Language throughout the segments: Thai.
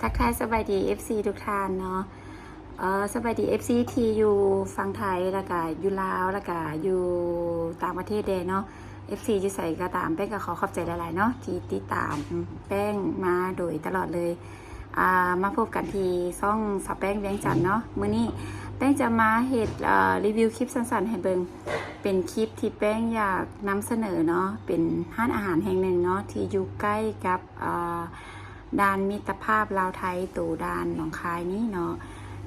ทักทายสบายดี FC ทุกท่านเนาะสบายดี FC ที่อยู่ฝั่งไทยแล้วก็อยู่ลาวแล้วก็อยู่ต่างประเทศเด้เนาะ FC จะใส่ก็ตามแป้งก็ขอขอบใจหลายๆเนาะที่ติดตามแป้งมาโดยตลอดเลยมาพบกันที่ช่องสาวแป้งเวียงจันทน์เนาะมื้อนี้แป้งจะมาเฮ็ดรีวิวคลิปสั้นๆให้เบิ่งเป็นคลิปที่แป้งอยากนำเสนอเนาะเป็นร้านอาหารแห่งหนึ่งเนาะที่อยู่ใกล้กับด่านมิตรภาพลาวไทยตู่ด่านหนองคายนี้เนาะ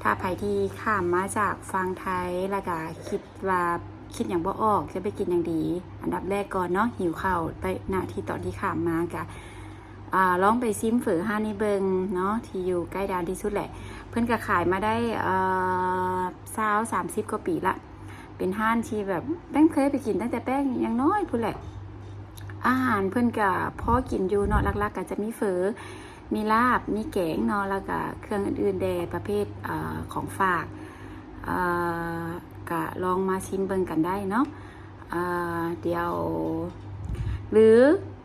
ถ้าใครที่ข้ามมาจากฝั่งไทยแล้วก็คิดอย่างบ่ออกจะไปกินอย่างดีอันดับแรกก่อนเนาะหิวข้าวไปณที่ตอนที่ข้ามมากะลองไปซิมเฝอห้านี่เบิงเนาะที่อยู่ใกล้ด่านที่สุดแหละเพื่อนก็ขายมาได้30 กว่าปีละเป็นห้านที่แบบแป้งเคยไปกินตั้งแต่แป้งยังน้อยพูดแหละอาหารเพื่อนก็พอกินอยู่เนาะหลักๆก็จะมีเฝอมีลาบมีแกงเนาะแล้วก็เครื่องอื่นๆแดประเภทของฝากก็ลองมาชิมเบิ่งกันได้เนาะเดี๋ยวหรือ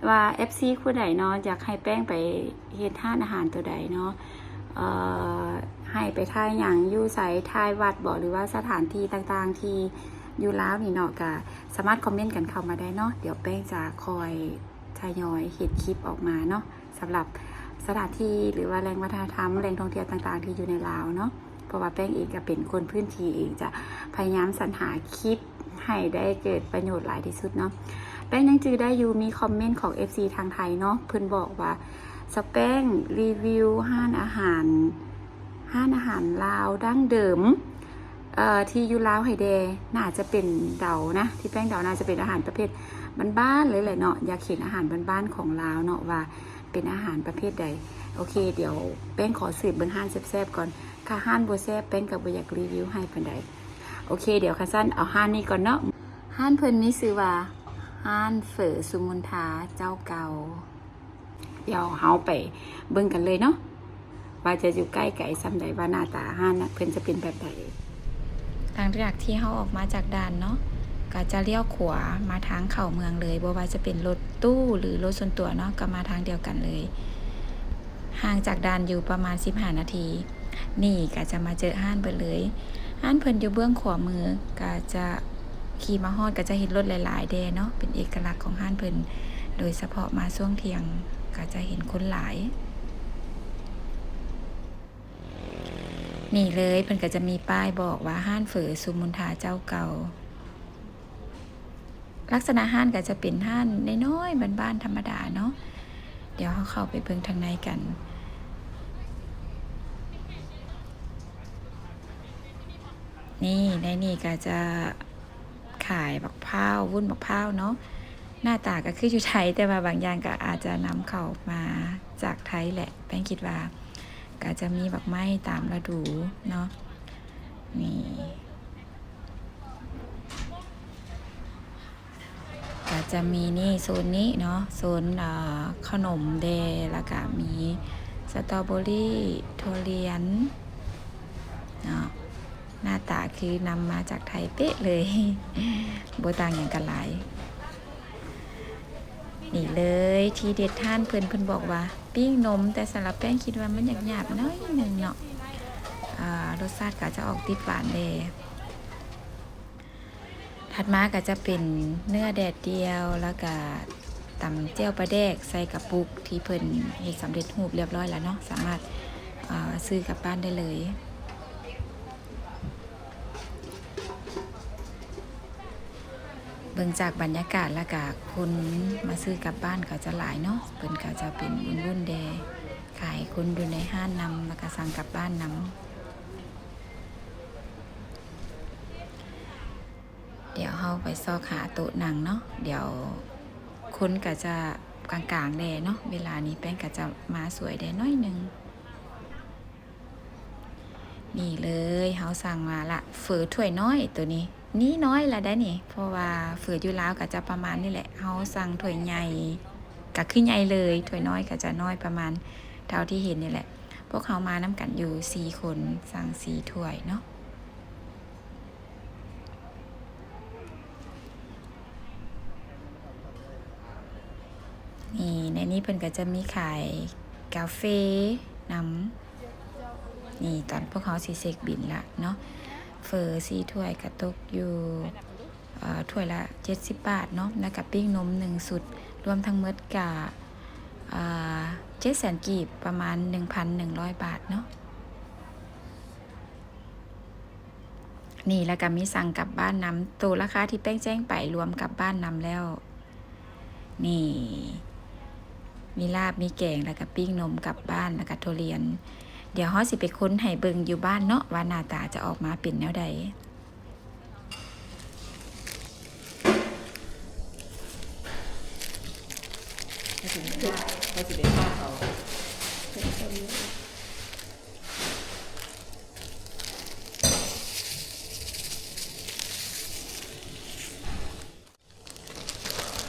ว่า FC ผู้ใดเนาะอยากให้แป้งไปเฮ็ดร้านอาหารตัวใดเนาะให้ไปถ่ายหยังอยู่ไสถ่ายวัดบ่หรือว่าสถานที่ต่างๆที่อยู่ลาวนี่เนาะก็สามารถคอมเมนต์กันเข้ามาได้เนาะเดี๋ยวแป้งจะคอยทยอยเฮ็ดคลิปออกมาเนาะสำหรับสถานที่หรือว่าแหล่งวัฒนธรรมแหล่งท่องเที่ยวต่างๆที่อยู่ในลาวเนาะเพราะว่าแป้งเองก็เป็นคนพื้นที่เองจะพยายามสรรหาคลิปให้ได้เกิดประโยชน์หลายที่สุดเนาะแป้งยังจือได้อยู่มีคอมเมนต์ของ FC ทางไทยเนาะเพิ่นบอกว่าสแป้งรีวิวร้านอาหารลาวดั้งเดิมที่อยู่ลาวไฮเดน่าจะเป็นเดานะที่แป้งเดาน่าจะเป็นอาหารประเภทบ้านๆเลยแหละเนาะอยากเห็นอาหารบ้านๆของลาวเนาะว่าเป็นอาหารประเภทใดโอเคเดี๋ยวแป้งขอสืบเบิ่งห้านแซ่บๆก่อนถ้าห้านบ่แซ่บแป้งก็บ่อยากรีวิวให้ปานใดโอเคเดี๋ยวค่ะสั้นเอาห้านนี้ก่อนเนาะห้านเพิ่นมีชื่อว่าห้านเฝอสุมนทาเจ้าเก่าเดี๋ยวเฮาไปเบิ่งกันเลยเนาะว่าจะอยู่ใกล้ไก่ซ้ำใดว่าหน้าตาห้านนะเพิ่นจะเป็นแบบใดหลังจากที่เฮาออกมาจากด่านเนาะก็จะเลี้ยวขวามาทางเข้าเมืองเลยบ่ว่าจะเป็นรถตู้หรือรถส่วนตัวเนาะก็มาทางเดียวกันเลยห่างจากด่านอยู่ประมาณ15 นาทีนี่ก็จะมาเจอห้านเพิ่นเลยห้านเพิ่นอยู่เบื้องขวามือก็จะขี่มาฮอดก็จะเห็นรถหลายๆแดเนาะเป็นเอกลักษณ์ของห้านเพิ่นโดยเฉพาะมาช่วงเที่ยงก็จะเห็นคนหลายนี่เลยเพิ่นก็จะมีป้ายบอกว่าห้านเฝอสุมนทาเจ้าเก่าลักษณะห้านก็จะเป็นห้านน้อยๆบ้านๆธรรมดาเนาะเดี๋ยวเข้าไปเบิ่งทางในกันนี่ในนี่ก็จะขายบักพร้าววุ้นบักพร้าวเนาะหน้าตาก็คืออยู่ไทยแต่ว่าบางอย่างก็อาจจะนำเข้ามาจากไทยแหละแป้งคิดว่าก็จะมีบักไม้ตามฤดูเนาะนี่ก็จะมีนี่โซนนี้เนาะโซนขนมเดแล้วก็มีสตรอเบอรี่ทุเรียนเนาะหน้าตาคือนำมาจากไทยเป๊ะเลยโบต่างอย่างกันหลายนี่เลยทีเด็ดท่านเพิ่นบอกว่าปิ้งนมแต่สำหรับแป้งคิดว่ามันหยาบๆน้อยนึงเนาะรสชาติก็จะออกติดหวานเลยถัดมาก็จะเป็นเนื้อแดดเดียวแล้วก็ตำเจียวปลาแดกใส่กระปุกที่เพิ่นเฮ็ดสำเร็จรูปเรียบร้อยแล้วเนาะสามารถซื้อกลับบ้านได้เลยเบิ่งจากบรรยากาศแล้วก็คนมาซื้อกลับบ้านก็จะหลายเนาะเพิ่นก็จะเป็นวุ่นๆแดขายคนอยู่ในห้างนำแล้วก็สั่งกลับบ้านนำเดี๋ยวเฮาไปซอกหาโต๊ะนั่งเนาะเดี๋ยวคนก็จะกลางๆแดเนาะเวลานี้แป้งก็จะมาสวยแดน้อยนึงนี่เลยเฮาสั่งมาละเฝอถ้วยน้อยตัวนี้นี่น้อยละได้นี่เพราะว่าเฝออยู่ลาวก็จะประมาณนี่แหละเฮาสั่งถ้วยใหญ่ก็คือใหญ่เลยถ้วยน้อยก็จะน้อยประมาณเท่าที่เห็นนี่แหละพวกเขามานํกันอยู่4 คนสั่ง4 ถ้วยเนาะนี่ในนี้เพิ่นก็จะมีขายกาแฟ น้ำนี่ตอนพวกเขาสีเสกบินละเนาะเฟอร์4 ถ้วยกระตกอยู่ถ้วยละ70 บาทเนาะแล้วกับปิ้งนม1 สุดรวมทั้งหมดกะ700,000 กีบประมาณ 1,100 บาทเนาะนี่แล้วก็มีสั่งกลับบ้านนำตัวราคาที่แป้งแจ้งไปรวมกลับบ้านนำแล้วนี่มีลาบมีแกงแล้วก็ปิ้งนมกลับบ้านแล้วก็ทุเรียนเดี๋ยวฮอสิไปค้นให้เบิงอยู่บ้านเนาะว่าหน้าตาจะออกมาเป็นแนวใดเขาสิได้ฆ่าเขา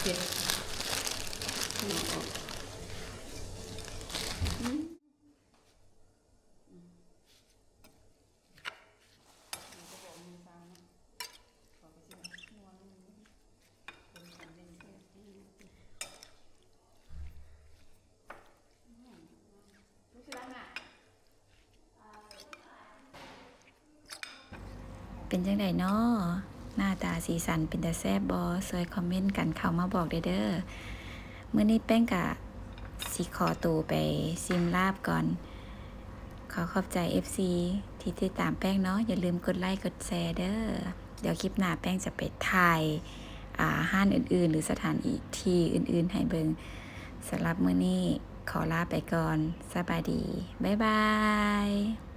เจ็บเป็นจังไดเนาะหน้าตาสีสันเป็นตาแซ่บบอซอยคอมเมนต์กันเข้ามาบอกเด้อเมื่อนี้แป้งกะสิขอตัวไปซิมลาบก่อนขอขอบใจ FC ที่ติดตามแป้งเนาะอย่าลืมกดไลค์กดแชร์เด้อเดี๋ยวคลิปหน้าแป้งจะไปถ่ายห้านอื่นๆหรือสถานที่อื่นๆให้เบิงสำหรับมื้อนี้ขอลาไปก่อนสบายดีบ๊ายบาย